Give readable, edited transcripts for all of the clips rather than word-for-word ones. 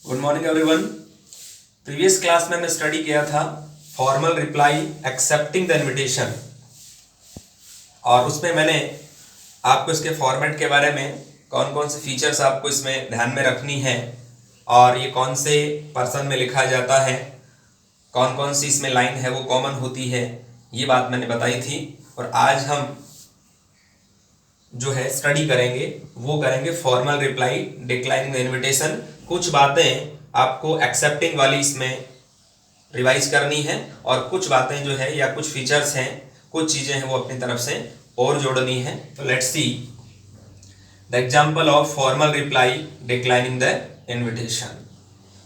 Good morning everyone. Previous class में हमने study किया था formal reply accepting the invitation, और उसमें मैंने आपको इसके फॉर्मेट के बारे में कौन कौन से फीचर्स आपको इसमें ध्यान में रखनी है और ये कौन से पर्सन में लिखा जाता है, कौन कौन सी इसमें लाइन है वो कॉमन होती है, ये बात मैंने बताई थी। और आज हम जो है स्टडी करेंगे वो करेंगे formal reply declining the invitation. कुछ बातें आपको एक्सेप्टिंग वाली इसमें रिवाइज करनी है और कुछ बातें जो है या कुछ फीचर्स हैं, कुछ चीज़ें हैं वो अपनी तरफ से और जोड़नी है। तो let's see the example of formal reply declining the invitation.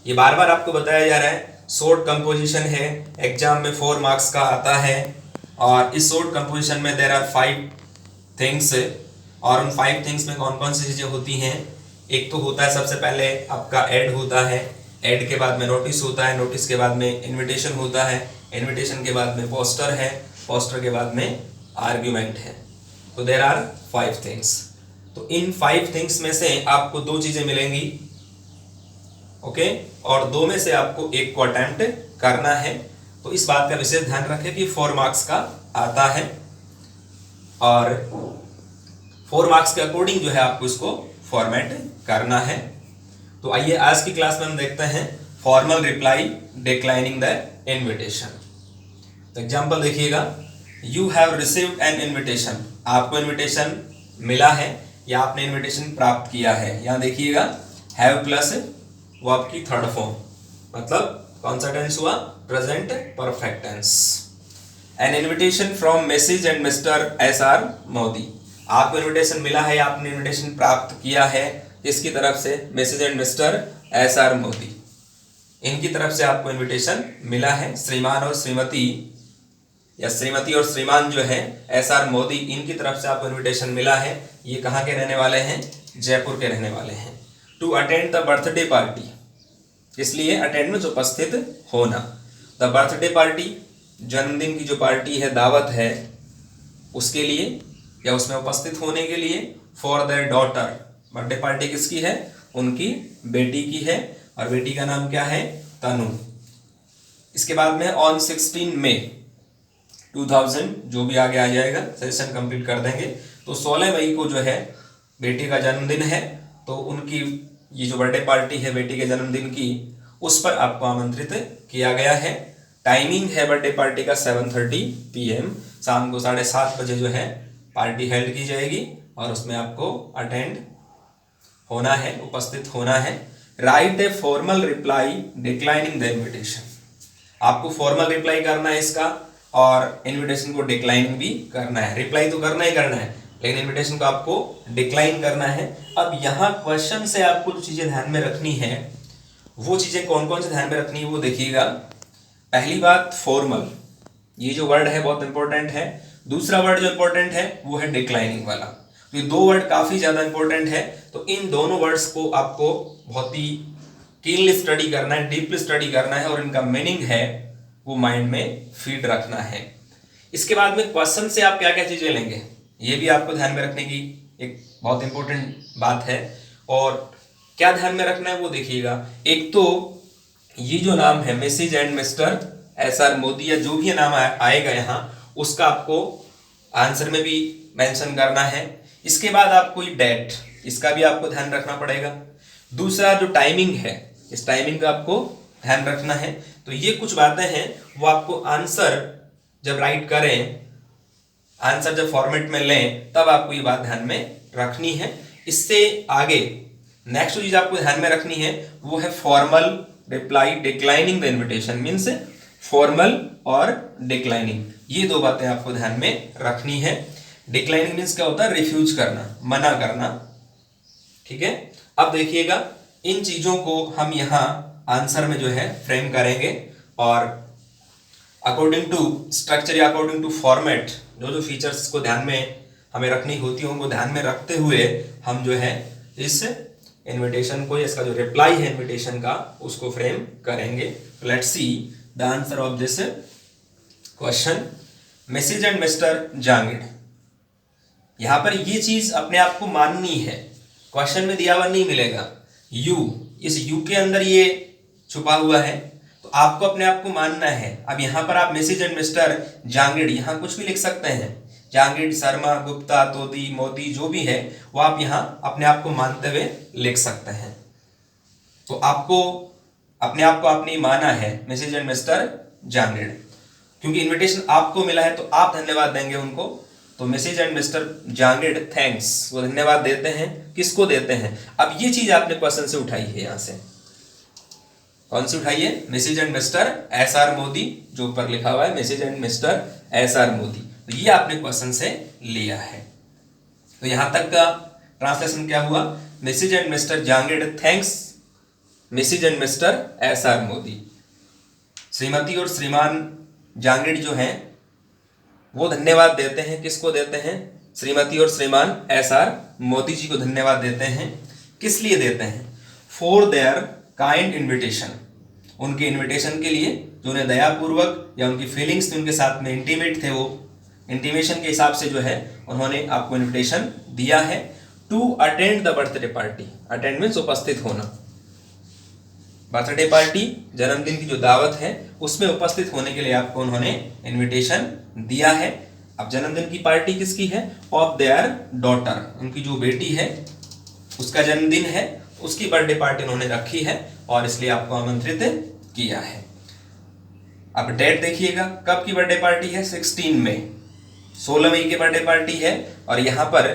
ये बार बार आपको बताया जा रहा है, शॉर्ट कंपोजिशन है, एग्जाम में 4 मार्क्स का आता है और इस शॉर्ट कंपोजिशन में देयर आर 5 थिंग्स, और उन 5 थिंग्स में कौन कौन सी चीज़ें होती हैं। एक तो होता है सबसे पहले आपका ऐड होता है, ऐड के बाद में नोटिस होता है, नोटिस के बाद में इनविटेशन होता है, इनविटेशन के बाद में पोस्टर है, पोस्टर के बाद में आर्ग्यूमेंट है। तो देयर आर 5 थिंग्स। तो इन 5 थिंग्स में से आपको 2 चीज़ें मिलेंगी, ओके, और 2 में से आपको एक को अटेम्प्ट करना है। तो इस बात का विशेष ध्यान रखें कि 4 मार्क्स का आता है और 4 मार्क्स के अकॉर्डिंग जो है आपको इसको फॉर्मेट करना है। तो आइए आज की क्लास में हम देखते हैं formal reply declining the invitation. तो एग्जांपल देखिएगा, you have received N invitation, आपको इनविटेशन मिला है या आपने इनविटेशन प्राप्त किया है। यहाँ देखिएगा हैव प्लस वो आपकी थर्ड फॉर्म, मतलब कौन सा टेंस हुआ, present perfect tense. An invitation from Mrs and Mr SR Modi, आपको इनविटेशन मिला है या आपने इनविटेशन प्राप्त किया है इसकी तरफ से, message and Mr SR Modi, इनकी तरफ से आपको इनविटेशन मिला है। श्रीमान और श्रीमती या श्रीमती और श्रीमान जो है SR मोदी, इनकी तरफ से आपको इनविटेशन मिला है। ये कहाँ के रहने वाले हैं, जयपुर के रहने वाले हैं। To attend the birthday party, इसलिए अटेंड में उपस्थित होना। द बर्थडे पार्टी, जन्मदिन की जो पार्टी है, दावत है, उसके लिए या उसमें उपस्थित होने के लिए। For their daughter, birthday party किसकी है, उनकी बेटी की है, और बेटी का नाम क्या है, तनु। इसके बाद में ऑन 16 मई 2000, जो भी आगे आ जाएगा सेशन कंप्लीट कर देंगे। तो 16 मई को जो है बेटी का जन्मदिन है, तो उनकी ये जो बर्थडे पार्टी है बेटी के जन्मदिन की, उस पर आपको आमंत्रित किया गया है। टाइमिंग है बर्थडे पार्टी का 7:30 PM, शाम को 7:30 बजे जो है पार्टी हेल्ड की जाएगी और उसमें आपको अटेंड होना है, उपस्थित होना है। Right a formal reply declining the invitation, आपको फॉर्मल रिप्लाई करना है इसका और इनविटेशन को डिक्लाइन भी करना है। रिप्लाई तो करना ही करना है, लेकिन इनविटेशन को आपको डिक्लाइन करना है। अब यहाँ क्वेश्चन से आपको जो चीज़ें ध्यान में रखनी है, वो चीज़ें कौन कौन से ध्यान में रखनी है वो देखिएगा। पहली बात, फॉर्मल, ये जो वर्ड है बहुत इंपॉर्टेंट है। दूसरा वर्ड जो इंपॉर्टेंट है वो है डिक्लाइनिंग वाला। तो ये 2 वर्ड काफ़ी ज़्यादा इंपॉर्टेंट है। तो इन दोनों वर्ड्स को आपको बहुत ही कीनली स्टडी करना है, डीपली स्टडी करना है, और इनका मीनिंग है वो माइंड में फीड रखना है। इसके बाद में क्वेश्चन से आप क्या क्या चीज़ें लेंगे, ये भी आपको ध्यान में रखने की एक बहुत इंपॉर्टेंट बात है। और क्या ध्यान में रखना है वो देखिएगा। एक तो ये जो नाम है message and Mr SR Modi, या जो भी नाम आएगा यहाँ, उसका आपको आंसर में भी मेंशन करना है। इसके बाद आपको ये डेट, इसका भी आपको ध्यान रखना पड़ेगा। दूसरा जो टाइमिंग है, इस टाइमिंग का आपको ध्यान रखना है। तो ये कुछ बातें हैं वो आपको आंसर जब राइट करें, आंसर जब फॉर्मेट में लें, तब आपको ये बात ध्यान में रखनी है। इससे आगे नेक्स्ट चीज आपको ध्यान में रखनी है वो है formal reply declining the invitation, means formal और डिक्लाइनिंग, ये 2 बातें आपको ध्यान में रखनी है। डिक्लाइनिंग मीन्स क्या होता है, रिफ्यूज करना, मना करना, ठीक है। अब देखिएगा इन चीजों को हम यहाँ आंसर में जो है फ्रेम करेंगे, और अकॉर्डिंग टू स्ट्रक्चर या अकॉर्डिंग टू फॉर्मेट जो जो फीचर्स को ध्यान में हमें रखनी होती है उनको ध्यान में रखते हुए हम जो है इस इनविटेशन को, इसका जो रिप्लाई है इनविटेशन का, उसको फ्रेम करेंगे। Let's see the answer of this question. Message and mister Jangid, यहां पर ये चीज अपने आप को माननी है, क्वेश्चन में दिया हुआ नहीं मिलेगा। यू इस यू के अंदर ये छुपा हुआ है, तो आपको अपने आप को मानना है। अब यहाँ पर आप मिसेज एंड मिस्टर जांगिड़ यहाँ कुछ भी लिख सकते हैं, जांगिड़, शर्मा, गुप्ता, तोदी, मोदी, जो भी है वो आप यहाँ अपने आप को मानते हुए लिख सकते हैं। तो आपको अपने आप को आपने माना है मिसेज एंड मिस्टर जांगिड़, क्योंकि इनविटेशन आपको मिला है तो आप धन्यवाद देंगे उनको। तो Mrs and Mr Jangid thanks, वो धन्यवाद देते हैं, किसको देते हैं? अब ये चीज आपने क्वेश्चन से उठाई है, यहां से कौन सी उठाई है? Mrs and Mr S R Modi, जो ऊपर लिखा हुआ है Mrs and Mr S R Modi, तो ये आपने क्वेश्चन से लिया है। तो यहां तक का ट्रांसलेशन क्या हुआ? Mrs and Mr Jangid thanks Mrs and Mr S R Modi. श्रीमती और श्रीमान जांगिड़ जो हैं वो धन्यवाद देते हैं, किसको देते हैं? श्रीमती और श्रीमान एस आर मोदी जी को धन्यवाद देते हैं। किस लिए देते हैं? फॉर देयर काइंड इन्विटेशन, उनके इन्विटेशन के लिए, जो उन्हें दयापूर्वक या उनकी फीलिंग्स उनके साथ में इंटीमेट थे, वो इंटीमेशन के हिसाब से जो है उन्होंने आपको इन्विटेशन दिया है। To attend the birthday party, attend means उपस्थित होना, बर्थडे पार्टी जन्मदिन की जो दावत है उसमें उपस्थित होने के लिए आपको उन्होंने इनविटेशन दिया है। अब जन्मदिन की पार्टी किसकी है? ऑफ देयर डॉटर, उनकी जो बेटी है उसका जन्मदिन है, उसकी बर्थडे पार्टी उन्होंने रखी है और इसलिए आपको आमंत्रित किया है। अब डेट देखिएगा, कब की बर्थडे पार्टी है? 16 मई, 16 मई की बर्थडे पार्टी है। और यहाँ पर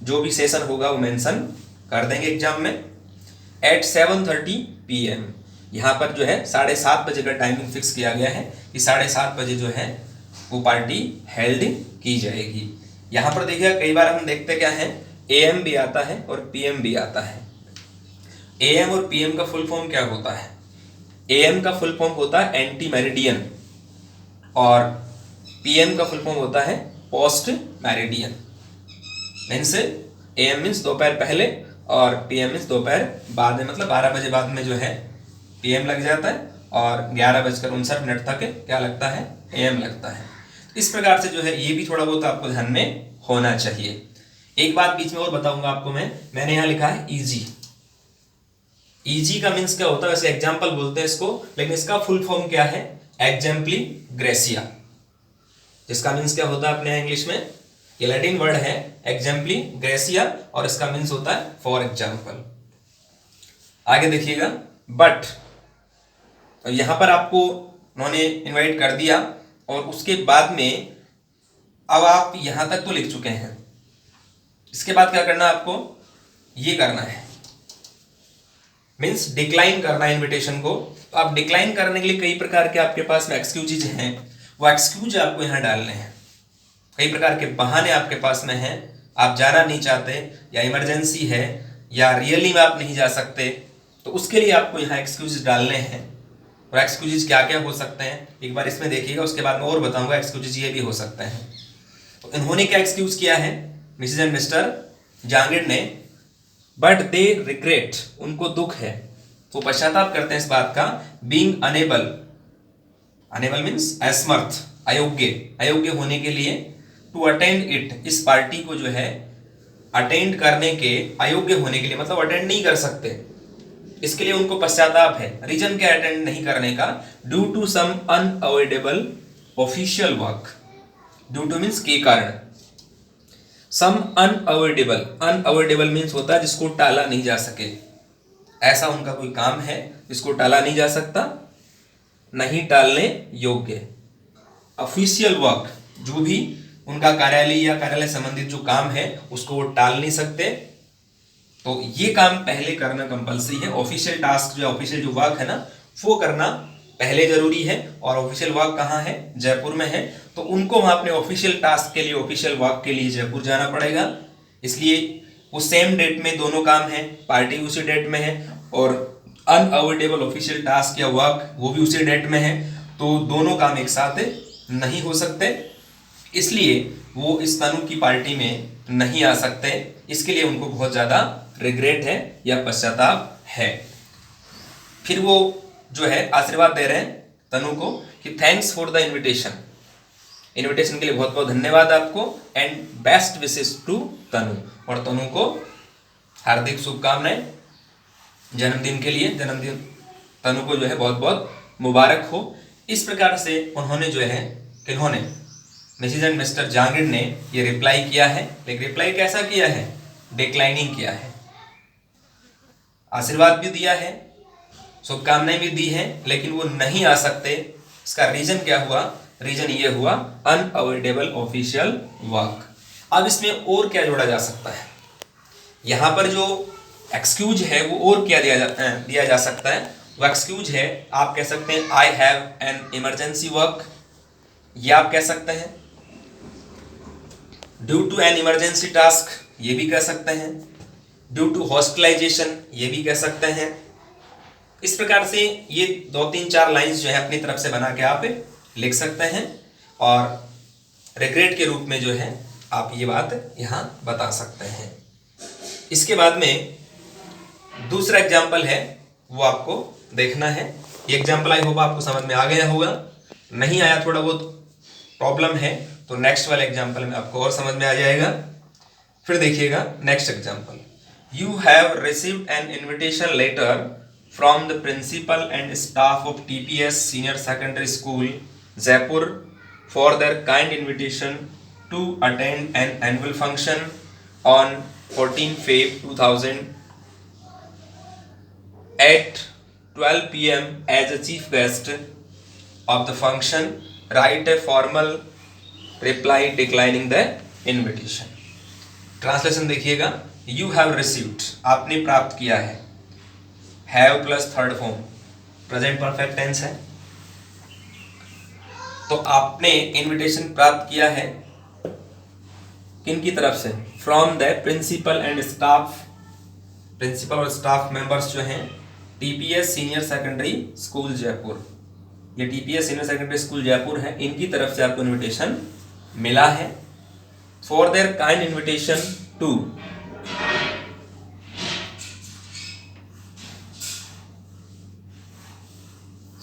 जो भी सेशन होगा वो मेंशन कर देंगे एग्जाम में। एट 7:30 PM, यहाँ पर जो है 7:30 बजे का टाइमिंग फिक्स किया गया है कि 7:30 बजे जो है वो पार्टी हेल्ड की जाएगी। यहाँ पर देखिएगा कई बार हम देखते क्या है, AM भी आता है और PM भी आता है। AM और PM का फुल फॉर्म क्या होता है? AM का फुल फॉर्म होता है एंटी मेरिडियन और PM का फुल फॉर्म होता है post meridian. Means AM means दोपहर पहले और PM मीन्स दोपहर बाद में, मतलब 12 बजे बाद में जो है PM लग जाता है और 11:59 तक क्या लगता है? AM लगता है। इस प्रकार से जो है ये भी थोड़ा बहुत आपको ध्यान में होना चाहिए। एक बात बीच में और बताऊंगा आपको मैंने यहाँ लिखा है इजी। इजी का मीन्स क्या होता है? वैसे एग्जाम्पल बोलते हैं इसको, लेकिन इसका फुल फॉर्म क्या है? एग्जाम्पली ग्रेसिया, जिसका मीन्स क्या होता है अपने इंग्लिश में? ये लैटिन वर्ड है एग्जाम्पली ग्रेसिया और इसका मीन्स होता है फॉर एग्जाम्पल। आगे देखिएगा, बट यहां पर आपको उन्होंने इनवाइट कर दिया और उसके बाद में अब आप यहां तक तो लिख चुके हैं, इसके बाद क्या करना है आपको? ये करना है, मीन्स डिक्लाइन करना है इनविटेशन को। तो आप डिक्लाइन करने के लिए कई प्रकार के आपके पास में एक्सक्यूजेज हैं, वो एक्सक्यूज आपको यहां डालने हैं। कई प्रकार के बहाने आपके पास में हैं, आप जाना नहीं चाहते या इमरजेंसी है या रियली में आप नहीं जा सकते, तो उसके लिए आपको यहाँ एक्सक्यूजेस डालने हैं। और एक्सक्यूजेस क्या क्या हो सकते हैं एक बार इसमें देखिएगा, उसके बाद मैं और बताऊंगा एक्सक्यूजेस ये भी हो सकते हैं। तो इन्होंने क्या एक्सक्यूज किया है मिसेज एंड मिस्टर जांगिड़ ने? बट दे रिग्रेट, उनको दुख है, वो पश्चाताप करते हैं इस बात का, बीइंग अनेबल, अनेबल मीन्स असमर्थ, अयोग्य होने के लिए, टू अटेंड इट, इस पार्टी को जो है अटेंड करने के, अयोग्य होने के लिए मतलब अटेंड नहीं कर सकते, इसके लिए उनको पश्चाताप है। रीजन क्या अटेंड नहीं करने का? Due to some unavoidable official work, due to means के कारण, सम अनअवॉइडेबल, अनअवॉइडेबल मीन्स होता है जिसको टाला नहीं जा सके, ऐसा उनका कोई काम है जिसको टाला नहीं जा सकता, नहीं टालने योग्य। ऑफिशियल वर्क, जो भी उनका कार्यालय या कार्यालय संबंधित जो काम है उसको वो टाल नहीं सकते, तो ये काम पहले करना कंपलसरी है। ऑफिशियल टास्क जो ऑफिशियल जो वर्क है ना वो करना पहले जरूरी है। और ऑफिशियल वर्क कहाँ है? जयपुर में है, तो उनको वहां अपने ऑफिशियल टास्क के लिए, ऑफिशियल वर्क के लिए जयपुर जाना पड़ेगा। इसलिए वो सेम डेट में दोनों काम है, पार्टी उसी डेट में है और अनअवॉइडेबल ऑफिशियल टास्क या वर्क वो भी उसी डेट में है, तो दोनों काम एक साथ नहीं हो सकते, इसलिए वो इस तनु की पार्टी में नहीं आ सकते। इसके लिए उनको बहुत ज़्यादा रिग्रेट है या पश्चाताप है। फिर वो जो है आशीर्वाद दे रहे हैं तनु को कि thanks for the invitation, invitation के लिए बहुत बहुत धन्यवाद आपको, एंड बेस्ट विशेस टू तनु, और तनु को हार्दिक शुभकामनाएं। जन्मदिन के लिए, जन्मदिन तनु को जो है बहुत बहुत मुबारक हो। इस प्रकार से उन्होंने जो है, किन्होंने, मिसेज एंड मिस्टर जहांगीर ने ये रिप्लाई किया है। लेकिन रिप्लाई कैसा किया है? डिक्लाइनिंग किया है। आशीर्वाद भी दिया है, शुभकामनाएं भी दी हैं, लेकिन वो नहीं आ सकते। इसका रीजन क्या हुआ? रीजन ये हुआ अनअवॉइडेबल ऑफिशियल वर्क। अब इसमें और क्या जोड़ा जा सकता है? यहाँ पर जो एक्सक्यूज है वो और क्या दिया जा सकता है? वो एक्सक्यूज है, आप कह सकते हैं I have an emergency work, ये आप कह सकते हैं। Due to an emergency task, ये भी कह सकते हैं। ड्यू टू हॉस्पिटलाइजेशन, ये भी कह सकते हैं। इस प्रकार से ये 2-3-4 लाइंस जो है अपनी तरफ से बना के आप लिख सकते हैं और रिग्रेट के रूप में जो है आप ये बात यहाँ बता सकते हैं। इसके बाद में दूसरा एग्जाम्पल है, वो आपको देखना है। ये एग्जाम्पल आई होप आपको समझ में आ गया होगा। नहीं आया, थोड़ा बहुत प्रॉब्लम है, तो नेक्स्ट वाले एग्जाम्पल में आपको और समझ में आ जाएगा। फिर देखिएगा next example. You have received an invitation letter from the principal and staff of TPS senior secondary school Jaipur for their kind invitation to attend an annual function on 14 Feb 2000 at 12 p.m. as a chief guest of the function. Write a formal reply declining the invitation. ट्रांसलेशन देखिएगा। You have received, आपने प्राप्त किया है। Have plus third form, present perfect tense है। तो आपने invitation प्राप्त किया है किन की तरफ से? From the principal and staff, principal और स्टाफ मेंबर्स जो हैं TPS senior secondary school Jaipur, ये TPS senior secondary school Jaipur है, इनकी तरफ से आपको इनविटेशन मिला है। For their kind invitation to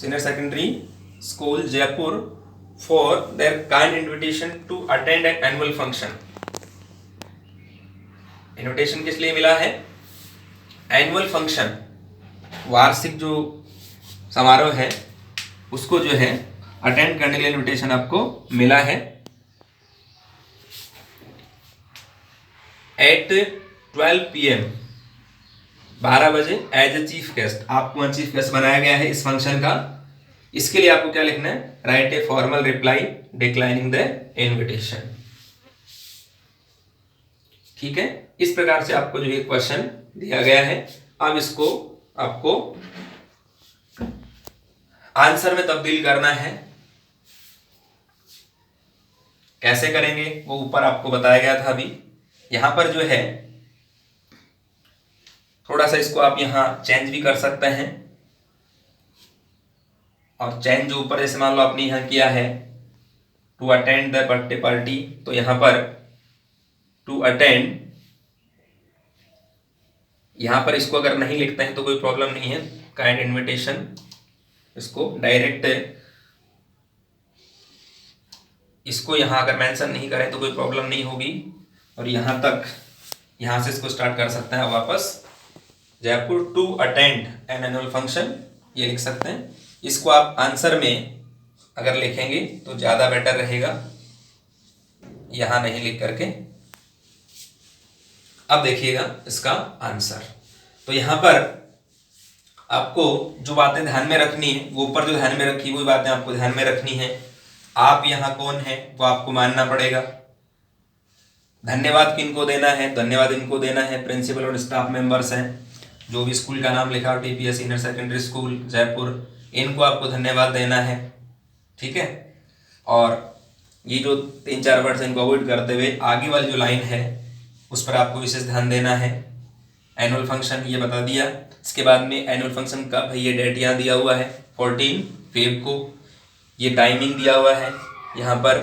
senior secondary school Jaipur for their kind invitation to attend an annual function. Invitation किस लिए मिला है? एनुअल फंक्शन, वार्षिक जो समारोह है उसको जो है अटेंड करने के लिए इनविटेशन आपको मिला है। एट 12 PM, 12 बजे, एज ए चीफ गेस्ट, आपको चीफ गेस्ट बनाया गया है इस फंक्शन का। इसके लिए आपको क्या लिखना है? Right a formal reply declining the invitation. ठीक है, इस प्रकार से आपको जो ये क्वेश्चन दिया गया है, अब इसको आपको आंसर में तब्दील करना है। कैसे करेंगे वो ऊपर आपको बताया गया था। अभी यहां पर जो है थोड़ा सा इसको आप यहां चेंज भी कर सकते हैं। और चेंज जो ऊपर जैसे मान लो आपने यहां किया है to attend the birthday party, तो यहां पर टू अटेंड, यहां पर इसको अगर नहीं लिखते हैं तो कोई प्रॉब्लम नहीं है। काइंड इनविटेशन, इसको डायरेक्ट, इसको यहां अगर मेंशन नहीं करें तो कोई प्रॉब्लम नहीं होगी। और यहां तक, यहां से इसको स्टार्ट कर सकते हैं वापस। Jaipur to attend an annual function, ये लिख सकते हैं। इसको आप आंसर में अगर लिखेंगे तो ज़्यादा बेटर रहेगा, यहां नहीं लिख करके। अब देखिएगा इसका आंसर। तो यहां पर आपको जो बातें ध्यान में रखनी है, वो ऊपर जो ध्यान में रखी वही बातें आपको ध्यान में रखनी है। आप यहाँ कौन है वो आपको मानना पड़ेगा। धन्यवाद किनको देना है? धन्यवाद इनको देना है, प्रिंसिपल और स्टाफ मेंबर्स हैं, जो भी स्कूल का नाम लिखा हो, TPS senior secondary school Jaipur, इनको आपको धन्यवाद देना है। ठीक है, और ये जो 3-4 वर्ड इनको अवॉइड करते हुए आगे वाली जो लाइन है उस पर आपको विशेष ध्यान देना है। एनुअल फंक्शन ये बता दिया। इसके बाद में एनुअल फंक्शन कब है, ये डेट यहाँ दिया हुआ है 14 फेब को, ये टाइमिंग दिया हुआ है यहाँ पर,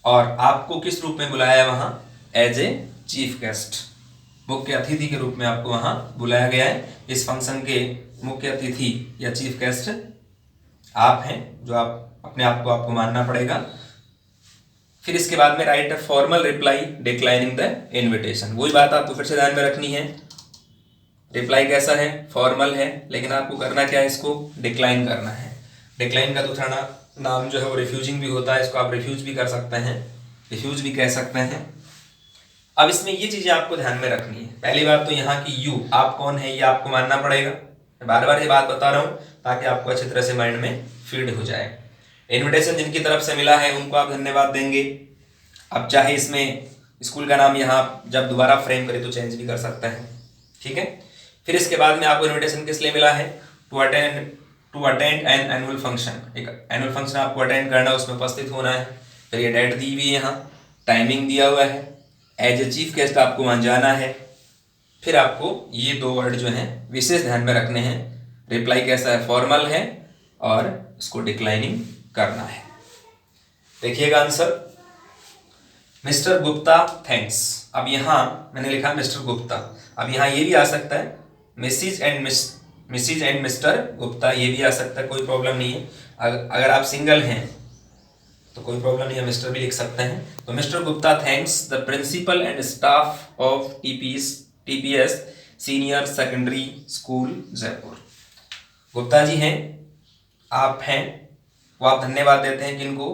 और आपको किस रूप में बुलाया है वहाँ? एज ए चीफ गेस्ट, मुख्य अतिथि के रूप में आपको वहाँ बुलाया गया है। इस फंक्शन के मुख्य अतिथि या चीफ गेस्ट आप हैं, जो आप अपने आप को आपको मानना पड़ेगा। फिर इसके बाद में right a formal reply declining the invitation. वही बात आपको फिर से ध्यान में रखनी है। रिप्लाई कैसा है, फॉर्मल है, लेकिन आपको करना क्या है, इसको डिक्लाइन करना है। डिक्लाइन का दूसरा नाम जो है वो रिफ्यूजिंग भी होता है, इसको आप रिफ्यूज भी कर सकते हैं, रिफ्यूज भी कह सकते हैं। अब इसमें ये चीजें आपको ध्यान में रखनी है। पहली बात तो यहाँ की यू, आप कौन है ये आपको मानना पड़ेगा। मैं बार बार ये बात बता रहा हूँ ताकि आपको अच्छी तरह से माइंड में फीड हो जाए। इन्विटेशन जिनकी तरफ से मिला है उनको आप धन्यवाद देंगे। अब चाहे इसमें स्कूल का नाम यहाँ जब दोबारा फ्रेम करें तो चेंज भी कर सकते हैं, ठीक है। फिर इसके बाद में आपको इन्विटेशन किस लिए मिला है, to attend an annual function. एक एनुअल फंक्शन आपको अटेंड करना है, उसमें उपस्थित होना है। फिर ये डेट दी हुई है, यहाँ टाइमिंग दिया हुआ है, एज ए चीफ गेस्ट आपको वहाँ जाना है। फिर आपको ये दो वर्ड जो हैं विशेष ध्यान में रखने हैं। रिप्लाई कैसा है, फॉर्मल है, और इसको डिक्लाइनिंग करना है। देखिएगा आंसर, मिस्टर गुप्ता थैंक्स। अब यहाँ मैंने लिखा मिस्टर गुप्ता, अब यहाँ ये भी आ सकता है मिसिज एंड मिस्टर गुप्ता, ये भी आ सकता है, कोई प्रॉब्लम नहीं है। अगर आप सिंगल हैं तो कोई प्रॉब्लम नहीं है, मिस्टर भी लिख सकते हैं। तो mister Gupta thanks the principal and staff of TPS senior secondary school Jaipur. Gupta ji हैं, आप हैं, वो आप धन्यवाद देते हैं किनको,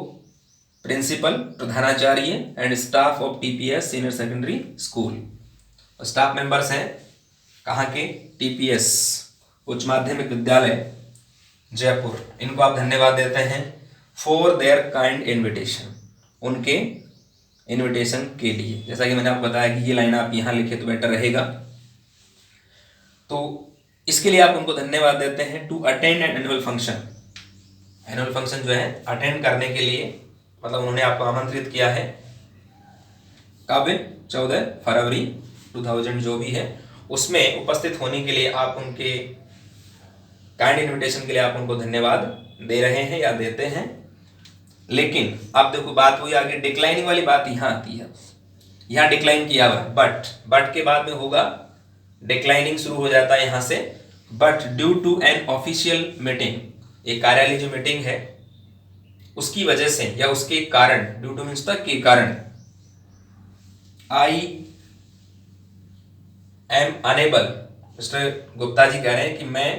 प्रिंसिपल प्रधानाचार्य and staff of TPS senior secondary school. Staff members हैं कहाँ के, टीपीएस उच्च माध्यमिक विद्यालय जयपुर, इनको आप धन्यवाद देते हैं फॉर देयर काइंड इन्विटेशन, उनके इन्विटेशन के लिए। जैसा कि मैंने आपको बताया कि ये लाइन आप यहाँ लिखे तो बेटर रहेगा, तो इसके लिए आप उनको धन्यवाद देते हैं। To attend an annual function, annual function जो है अटेंड करने के लिए, मतलब उन्होंने आपको आमंत्रित किया है। कब, 14 फरवरी 2000 जो भी है उसमें उपस्थित होने के लिए आप उनके काइंड इन्विटेशन के लिए आप उनको धन्यवाद दे रहे हैं या देते हैं। लेकिन अब देखो बात हुई आगे, डिक्लाइनिंग वाली बात यहाँ आती है। यहाँ डिक्लाइन किया हुआ बट के बाद में होगा डिक्लाइनिंग, शुरू हो जाता है यहाँ से। But due to an official meeting, एक कार्यालय जो मीटिंग है उसकी वजह से या उसके कारण, ड्यू टू मीन्स तक के कारण, I am unable, mister Gupta ji कह रहे हैं कि मैं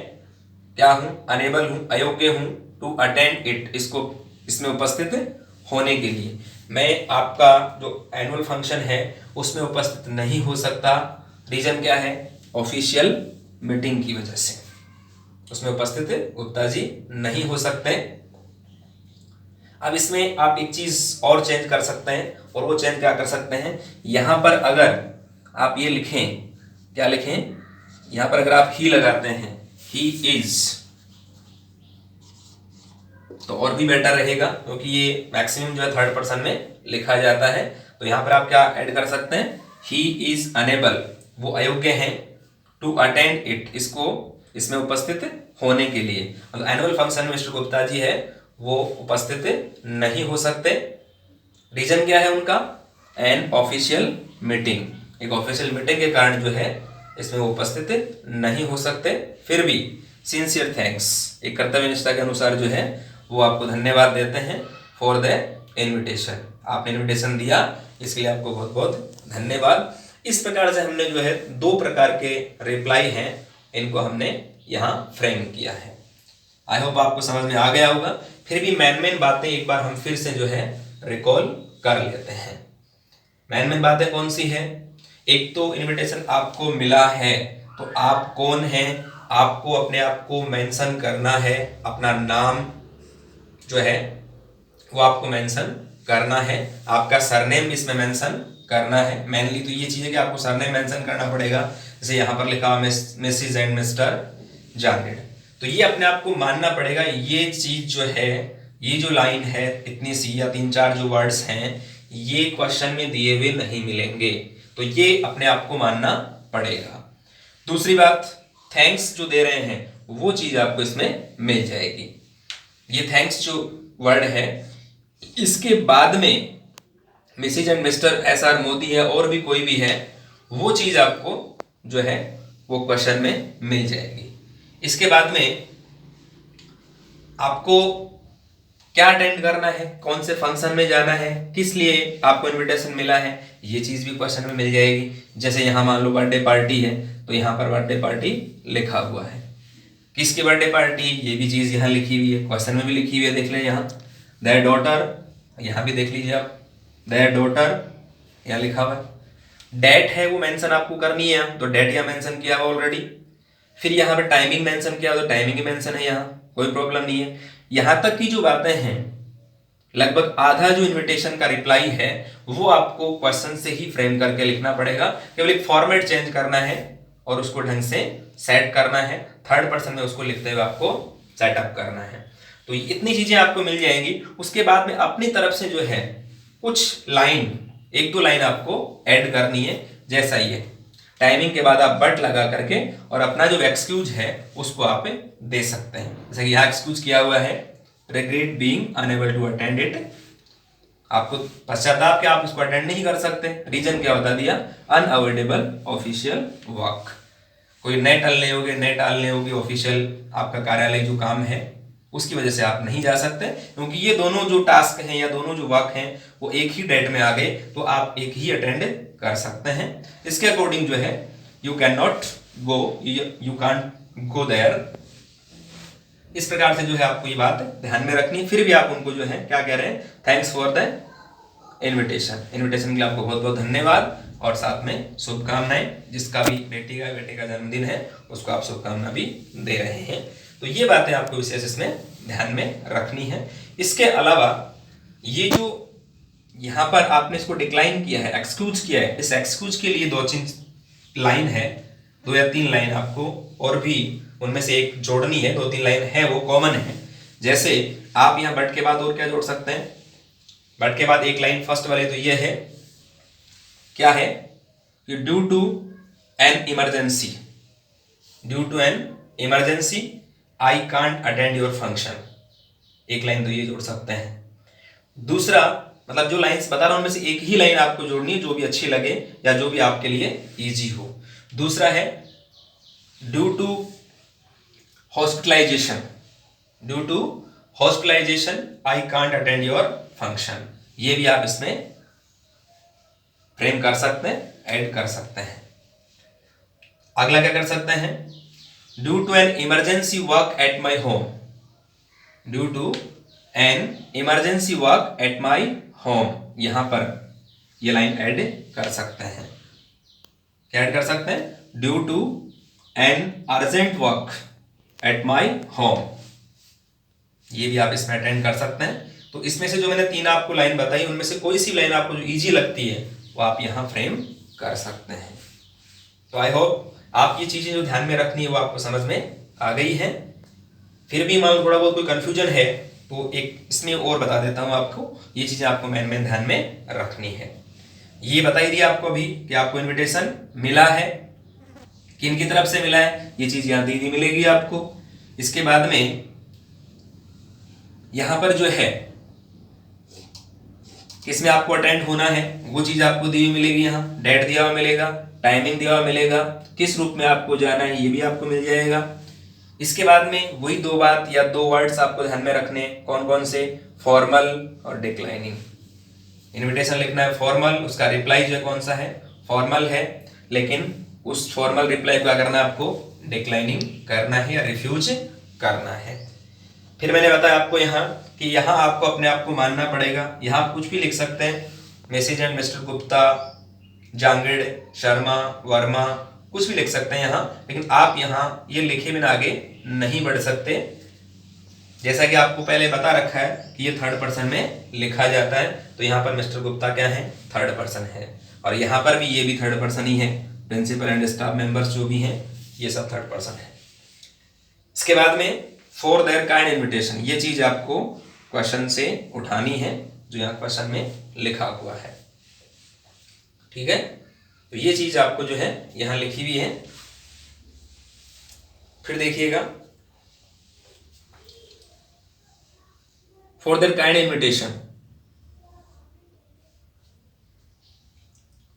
क्या हूं, अनेबल हूं, अयोग्य हूं, टू अटेंड इट, इसमें उपस्थित होने के लिए। मैं आपका जो एनुअल फंक्शन है उसमें उपस्थित नहीं हो सकता। रीजन क्या है, ऑफिशियल मीटिंग की वजह से उसमें उपस्थित गुप्ता जी नहीं हो सकते। अब इसमें आप एक चीज और चेंज कर सकते हैं, और वो चेंज क्या कर सकते हैं, यहां पर अगर आप ये लिखें, क्या लिखें, यहां पर अगर आप ही लगाते हैं, ही इज, तो और भी बेटर रहेगा, क्योंकि ये मैक्सिमम जो है थर्ड पर्सन में लिखा जाता है। तो यहां पर आप क्या ऐड कर सकते हैं, ही इज अनेबल, वो अयोग्य हैं, टू अटेंड इट, इसमें उपस्थित होने के लिए। मतलब एनुअल फंक्शन में मिस्टर गुप्ता जी है वो उपस्थित नहीं हो सकते। रीजन क्या है उनका, एन ऑफिशियल मीटिंग, एक ऑफिशियल मीटिंग के कारण जो है इसमें वो उपस्थित नहीं हो सकते। फिर भी सिंसियर थैंक्स, एक कर्तव्य निष्ठा के अनुसार जो है वो आपको धन्यवाद देते हैं फॉर द इन्विटेशन, आपने इन्विटेशन दिया इसके लिए आपको बहुत बहुत धन्यवाद। इस प्रकार से हमने जो है दो प्रकार के रिप्लाई हैं, इनको हमने यहाँ फ्रेम किया है। आई होप आपको समझ में आ गया होगा। फिर भी मेन बातें एक बार हम फिर से जो है रिकॉल कर लेते हैं। मेन बातें कौन सी है, एक तो इनविटेशन आपको मिला है तो आप कौन हैं, आपको अपने आप को मेंशन करना है, अपना नाम जो है वो आपको मेंशन करना है, आपका सरनेम भी इसमें मेंशन करना है। मेनली तो ये चीज़ है कि आपको सरनेम मेंशन करना पड़ेगा, जैसे यहाँ पर लिखा हुआ मिसेज एंड मिस्टर जावेद, तो ये अपने आप को मानना पड़ेगा। ये चीज जो है, ये जो लाइन है, इतनी सी या 3-4 जो वर्ड्स हैं, ये क्वेश्चन में दिए हुए नहीं मिलेंगे, तो ये अपने आप को मानना पड़ेगा। दूसरी बात, थैंक्स जो दे रहे हैं वो चीज आपको इसमें मिल जाएगी। ये थैंक्स जो वर्ड है, इसके बाद में Mrs and Mr SR Modi है और भी कोई भी है, वो चीज आपको जो है वो क्वेश्चन में मिल जाएगी। इसके बाद में आपको क्या अटेंड करना है, कौन से फंक्शन में जाना है, किस लिए आपको इनविटेशन मिला है, ये चीज भी क्वेश्चन में मिल जाएगी। जैसे यहाँ मान लो बर्थडे पार्टी है, तो यहाँ पर बर्थडे पार्टी लिखा हुआ है, किसकी बर्थडे पार्टी, ये भी चीज यहाँ लिखी हुई है, क्वेश्चन में भी लिखी हुई है। देख लें यहाँ देयर डॉटर, यहाँ भी देख लीजिए आप देयर डॉटर यहाँ लिखा हुआ है। डेट है वो मेंशन आपको करनी है, तो डेट यहाँ मेंशन किया हुआ ऑलरेडी। फिर यहाँ पे टाइमिंग मेंशन किया, तो टाइमिंग मेंशन है, यहाँ कोई प्रॉब्लम नहीं है। यहाँ तक की जो बातें हैं, लगभग आधा जो इनविटेशन का रिप्लाई है वो आपको क्वेश्चन से ही फ्रेम करके लिखना पड़ेगा। केवल एक फॉर्मेट चेंज करना है और उसको ढंग से सेट करना है, थर्ड पर्सन में उसको लिखते हुए आपको सेटअप करना है। तो इतनी चीजें आपको मिल जाएंगी। उसके बाद में अपनी तरफ से जो है कुछ लाइन, एक दो लाइन आपको ऐड करनी है। जैसा ये टाइमिंग के बाद आप बट लगा करके और अपना जो एक्सक्यूज है उसको आप दे सकते हैं। जैसे कि यहाँ एक्सक्यूज किया हुआ है regret being unable to attend it, आपको पश्चाताप कि आप इसको अटेंड नहीं कर सकते। रीजन क्या बता दिया, अनअवॉइडेबल ऑफिशियल वर्क, कोई नए टालने होगी ऑफिशियल आपका कार्यालय जो काम है उसकी वजह से आप नहीं जा सकते, क्योंकि ये दोनों जो टास्क हैं या दोनों जो वर्क हैं वो एक ही डेट में आ गए, तो आप एक ही अटेंड कर सकते हैं। इसके अकॉर्डिंग जो है you can not go, you can't go there. इस प्रकार से जो है आपको ये बात ध्यान में रखनी है। फिर भी आप उनको जो है क्या कह रहे हैं, थैंक्स फॉर द इन्विटेशन के लिए आपको बहुत बहुत धन्यवाद और साथ में शुभकामनाएं। जिसका भी बेटे का जन्मदिन है उसको आप शुभकामना भी दे रहे हैं। तो ये बातें आपको विशेष इसमें ध्यान में रखनी है। इसके अलावा ये जो यहाँ पर आपने इसको डिक्लाइन किया है, एक्सक्यूज किया है, इस एक्सक्यूज के लिए 2-3 लाइन है, 2 या 3 लाइन आपको और भी उनमें से एक जोड़नी है। 2-3 लाइन है वो कॉमन है। जैसे आप यहाँ बट के बाद और क्या जोड़ सकते हैं, बट के बाद एक लाइन फर्स्ट वाले तो ये है, क्या है कि due to an emergency I can't attend your function, एक लाइन तो ये जोड़ सकते हैं। दूसरा मतलब जो लाइंस बता रहा हूं उनमें से एक ही लाइन आपको जोड़नी है जो भी अच्छी लगे या जो भी आपके लिए इजी हो। दूसरा है due to hospitalization I can't attend your function, ये भी आप इसमें फ्रेम कर सकते हैं, ऐड कर सकते हैं। अगला क्या कर सकते हैं, due to an emergency work at my home, due to an emergency work at my home, यहां पर ये लाइन ऐड कर सकते हैं। क्या ऐड कर सकते हैं, due to an urgent work at my home, ये भी आप इसमें अटेंड कर सकते हैं। तो इसमें से जो मैंने 3 आपको लाइन बताई उनमें से कोई सी लाइन आपको जो इजी लगती है वो आप यहां फ्रेम कर सकते हैं। तो आई होप आप ये चीजें जो ध्यान में रखनी है वो आपको समझ में आ गई है। फिर भी मान लो थोड़ा बहुत कोई कंफ्यूजन है तो एक इसमें और बता देता हूं आपको, ये चीजें आपको मेन ध्यान में रखनी है। ये बता ही दिया आपको अभी कि आपको इनविटेशन मिला है, किन की तरफ से मिला है, ये चीज यहाँ दी मिलेगी आपको। इसके बाद में यहां पर जो है किसमें आपको अटेंड होना है वो चीज आपको दी हुई मिलेगी, यहाँ डेट दिया हुआ मिलेगा, टाइमिंग दिया हुआ मिलेगा, किस रूप में आपको जाना है ये भी आपको मिल जाएगा। इसके बाद में वही 2 बात या 2 वर्ड्स आपको ध्यान में रखने, कौन कौन से, फॉर्मल और डिक्लाइनिंग। इनविटेशन लिखना है फॉर्मल, उसका रिप्लाई जो है कौन सा है, फॉर्मल है, लेकिन उस फॉर्मल रिप्लाई को क्या करना है, आपको डिक्लाइनिंग करना है या रिफ्यूज करना है। फिर मैंने बताया आपको यहाँ कि यहाँ आपको अपने आप को मानना पड़ेगा। यहाँ आप कुछ भी लिख सकते हैं, message and mister Gupta, Jangad, Sharma, Verma, कुछ भी लिख सकते हैं यहाँ, लेकिन आप यहाँ ये लिखे बिना आगे नहीं बढ़ सकते। जैसा कि आपको पहले बता रखा है कि ये थर्ड पर्सन में लिखा जाता है, तो यहाँ पर मिस्टर गुप्ता क्या है, थर्ड पर्सन है, और यहाँ पर भी ये भी थर्ड पर्सन ही है। प्रिंसिपल एंड स्टाफ मेंबर्स जो भी हैं ये सब थर्ड पर्सन है। इसके बाद में फॉर देयर काइंड इन्विटेशन, ये चीज आपको क्वेश्चन से उठानी है जो यहाँ क्वेश्चन में लिखा हुआ है, ठीक है। तो ये चीज आपको जो है यहाँ लिखी हुई है। फिर देखिएगा, for their kind invitation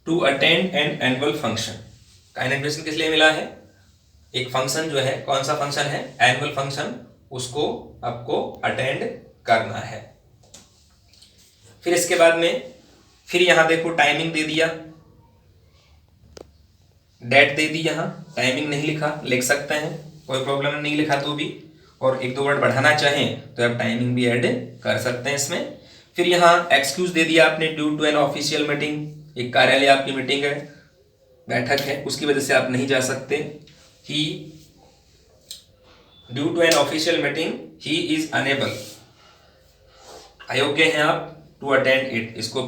to attend an annual function. Kind invitation किस लिए मिला है, एक फंक्शन जो है, कौन सा फंक्शन है, एनुअल फंक्शन, उसको आपको अटेंड करना है। फिर इसके बाद में फिर यहाँ देखो टाइमिंग दे दिया, डेट दे दी, यहाँ टाइमिंग नहीं लिखा, लिख सकते हैं, कोई प्रॉब्लम नहीं लिखा तो भी, और एक दो वर्ड बढ़ाना चाहें तो आप टाइमिंग भी ऐड कर सकते हैं इसमें। फिर यहाँ एक्सक्यूज दे दिया आपने, due to an official meeting, एक कार्यालय आपकी मीटिंग है, बैठक है, उसकी वजह से आप नहीं जा सकते। He due to an official meeting he is unable, अयोग्य हैं आप टू अटेंड इट, इसको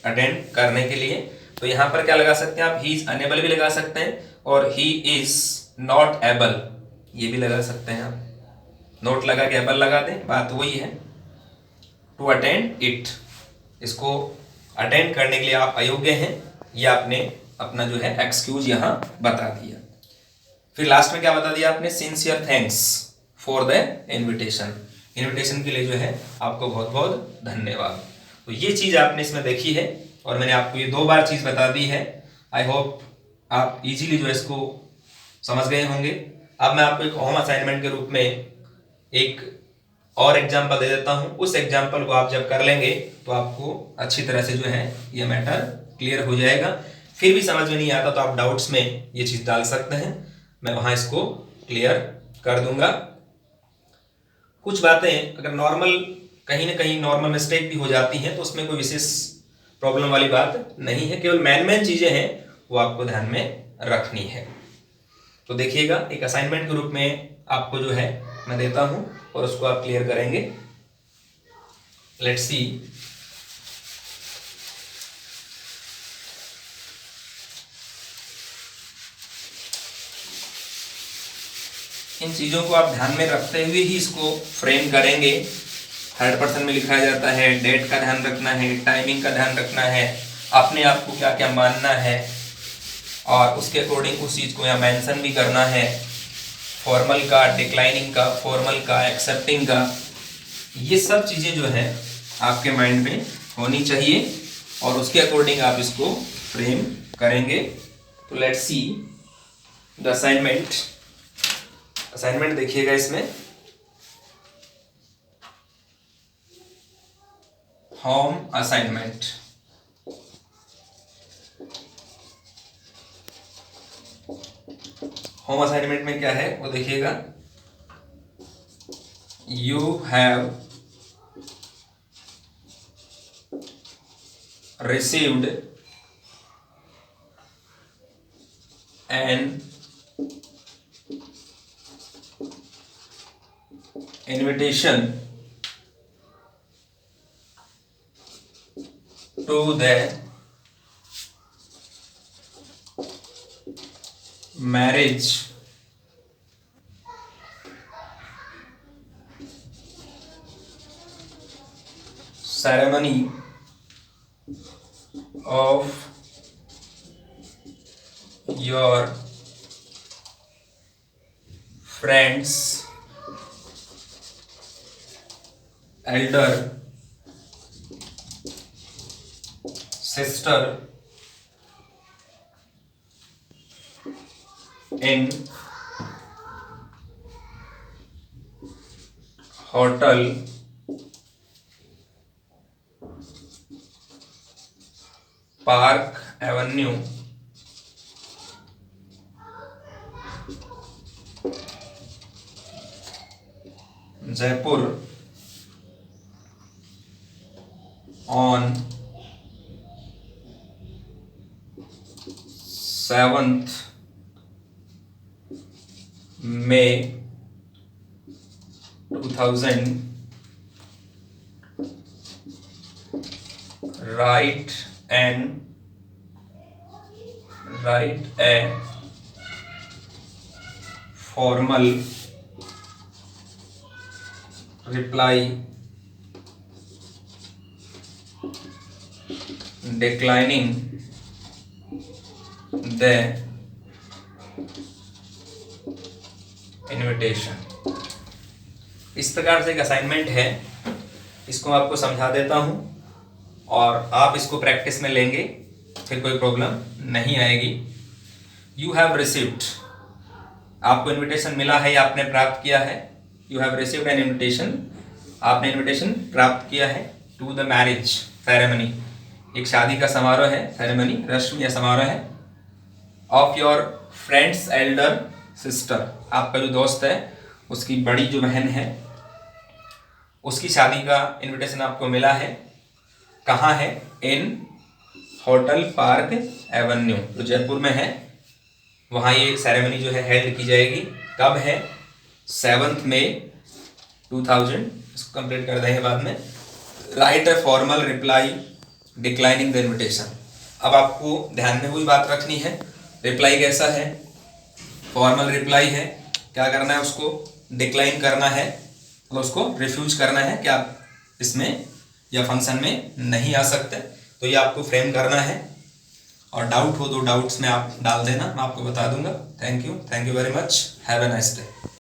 अटेंड करने के लिए। तो यहाँ पर क्या लगा सकते हैं आप, ही इज अनेबल भी लगा सकते हैं, और ही इज नॉट एबल ये भी लगा सकते हैं आप, नोट लगा के एबल लगा दें, बात वही है। टू अटेंड इट, इसको अटेंड करने के लिए आप अयोग्य हैं, ये आपने अपना जो है एक्सक्यूज यहाँ बता दिया। फिर लास्ट में क्या बता दिया आपने, sincere thanks for the invitation, invitation के लिए जो है आपको बहुत बहुत धन्यवाद। तो ये चीज़ आपने इसमें देखी है, और मैंने आपको ये 2 बार चीज़ बता दी है। आई होप आप इजीली जो है इसको समझ गए होंगे। अब मैं आपको एक होम असाइनमेंट के रूप में एक और एग्जाम्पल दे देता हूँ, उस एग्जाम्पल को आप जब कर लेंगे तो आपको अच्छी तरह से जो है ये मैटर क्लियर हो जाएगा। फिर भी समझ में नहीं आता तो आप डाउट्स में ये चीज़ डाल सकते हैं, मैं वहाँ इसको क्लियर कर दूंगा। कुछ बातें अगर नॉर्मल कहीं ना कहीं नॉर्मल मिस्टेक भी हो जाती हैं तो उसमें कोई विशेष प्रॉब्लम वाली बात नहीं है, केवल मेन चीज़ें हैं वो आपको ध्यान में रखनी है। तो देखिएगा, एक असाइनमेंट के रूप में आपको जो है मैं देता हूं और उसको आप क्लियर करेंगे। लेट्स सी, इन चीज़ों को आप ध्यान में रखते हुए ही इसको फ्रेम करेंगे। 3rd पर्सन में लिखा जाता है, डेट का ध्यान रखना है, टाइमिंग का ध्यान रखना है, अपने आप को क्या क्या मानना है, और उसके अकॉर्डिंग उस चीज़ को यहाँ मेंशन भी करना है, फॉर्मल का, डिक्लाइनिंग का, फॉर्मल का, एक्सेप्टिंग का, ये सब चीज़ें जो है आपके माइंड में होनी चाहिए और उसके अकॉर्डिंग आप इसको फ्रेम करेंगे। तो let's see the assignment. Assignment देखिएगा, इसमें होम असाइनमेंट, होम असाइनमेंट में क्या है वो देखिएगा। You have received N invitation to the marriage ceremony of your friends elder sister in hotel Park Avenue Jaipur on 7th May 2000. Write a formal reply declining the invitation। इस प्रकार से एक assignment है, इसको आपको समझा देता हूं और आप इसको प्रैक्टिस में लेंगे, फिर कोई प्रॉब्लम नहीं आएगी। यू हैव रिसीव्ड, आपको इनविटेशन मिला है या आपने प्राप्त किया है। You have received N invitation, आपने इनविटेशन प्राप्त किया है टू द मैरिज, सेरेमनी, एक शादी का समारोह है, सेरेमनी रस्म या समारोह है, of your friends Elder sister, आपका जो दोस्त है उसकी बड़ी जो बहन है उसकी शादी का इनविटेशन आपको मिला है। कहाँ है? इन होटल पार्क एवेन्यू, जो जयपुर में है, वहाँ ये सेरेमनी जो है हेल्ड की जाएगी। कब है? 7 मई 2000। इसको कंप्लीट कर देंगे बाद में। Right a formal reply declining the invitation. अब आपको ध्यान में वही बात रखनी है, रिप्लाई कैसा है? फॉर्मल रिप्लाई है। क्या करना है? उसको डिक्लाइन करना है, मतलब उसको रिफ्यूज करना है कि आप इसमें या फंक्शन में नहीं आ सकते। तो ये आपको फ्रेम करना है, और डाउट हो तो डाउट्स में आप डाल देना, मैं आपको बता दूंगा। Thank you very much, have a nice day.